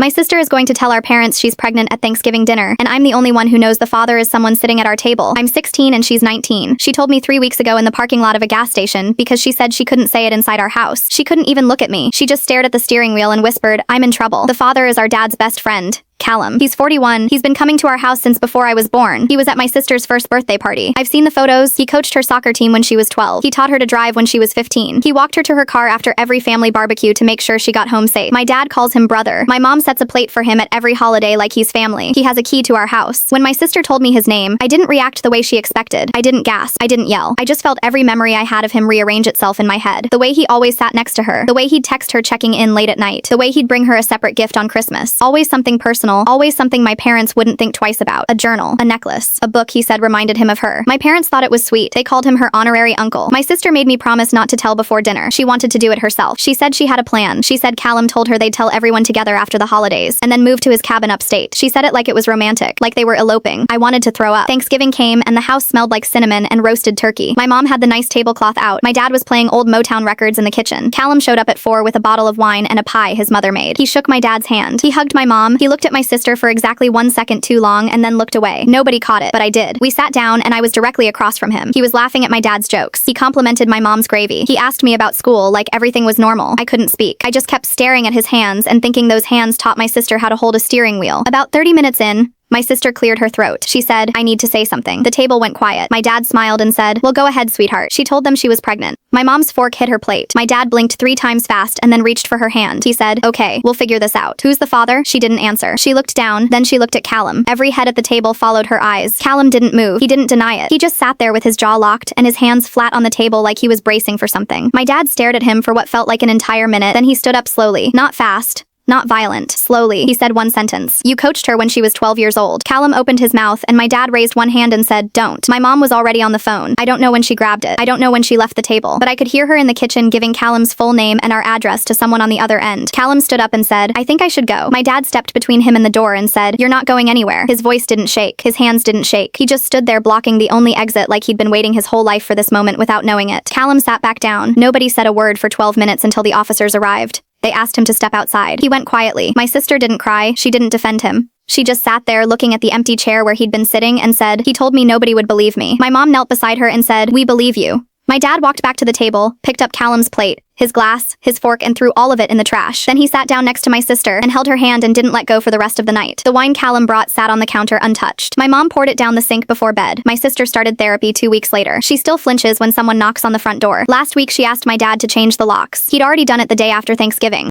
My sister is going to tell our parents she's pregnant at Thanksgiving dinner, and I'm the only one who knows the father is someone sitting at our table. I'm 16 and she's 19. She told me 3 weeks ago in the parking lot of a gas station because she said she couldn't say it inside our house. She couldn't even look at me. She just stared at the steering wheel and whispered, "I'm in trouble." The father is our dad's best friend, Callum. He's 41. He's been coming to our house since before I was born. He was at my sister's first birthday party. I've seen the photos. He coached her soccer team when she was 12. He taught her to drive when she was 15. He walked her to her car after every family barbecue to make sure she got home safe. My dad calls him brother. My mom sets a plate for him at every holiday like he's family. He has a key to our house. When my sister told me his name, I didn't react the way she expected. I didn't gasp. I didn't yell. I just felt every memory I had of him rearrange itself in my head. The way he always sat next to her. The way he'd text her checking in late at night. The way he'd bring her a separate gift on Christmas. Always something personal. Always something my parents wouldn't think twice about. A journal, a necklace, a book he said reminded him of her. My parents thought it was sweet. They called him her honorary uncle. My sister made me promise not to tell before dinner. She wanted to do it herself. She said she had a plan. She said Callum told her they'd tell everyone together after the holidays, and then move to his cabin upstate. She said it like it was romantic, like they were eloping. I wanted to throw up. Thanksgiving came, and the house smelled like cinnamon and roasted turkey. My mom had the nice tablecloth out. My dad was playing old Motown records in the kitchen. Callum showed up at 4 with a bottle of wine and a pie his mother made. He shook my dad's hand. He hugged my mom. He looked at my sister for exactly 1 second too long and then looked away. Nobody caught it, but I did. We sat down and I was directly across from him. He was laughing at my dad's jokes. He complimented my mom's gravy. He asked me about school like everything was normal. I couldn't speak. I just kept staring at his hands and thinking those hands taught my sister how to hold a steering wheel. About 30 minutes in, my sister cleared her throat. She said, "I need to say something." The table went quiet. My dad smiled and said, "Well, go ahead, sweetheart." She told them she was pregnant. My mom's fork hit her plate. My dad blinked 3 times fast and then reached for her hand. He said, "Okay, we'll figure this out. Who's the father?" She didn't answer. She looked down, then she looked at Callum. Every head at the table followed her eyes. Callum didn't move. He didn't deny it. He just sat there with his jaw locked and his hands flat on the table like he was bracing for something. My dad stared at him for what felt like an entire minute, then he stood up slowly. Not fast. Not violent. Slowly, he said one sentence. "You coached her when she was 12 years old." Callum opened his mouth and my dad raised one hand and said, "Don't." My mom was already on the phone. I don't know when she grabbed it. I don't know when she left the table. But I could hear her in the kitchen giving Callum's full name and our address to someone on the other end. Callum stood up and said, "I think I should go." My dad stepped between him and the door and said, "You're not going anywhere." His voice didn't shake. His hands didn't shake. He just stood there blocking the only exit like he'd been waiting his whole life for this moment without knowing it. Callum sat back down. Nobody said a word for 12 minutes until the officers arrived. They asked him to step outside. He went quietly. My sister didn't cry. She didn't defend him. She just sat there looking at the empty chair where he'd been sitting and said, "He told me nobody would believe me." My mom knelt beside her and said, "We believe you." My dad walked back to the table, picked up Callum's plate, his glass, his fork, and threw all of it in the trash. Then he sat down next to my sister and held her hand and didn't let go for the rest of the night. The wine Callum brought sat on the counter untouched. My mom poured it down the sink before bed. My sister started therapy 2 weeks later. She still flinches when someone knocks on the front door. Last week she asked my dad to change the locks. He'd already done it the day after Thanksgiving.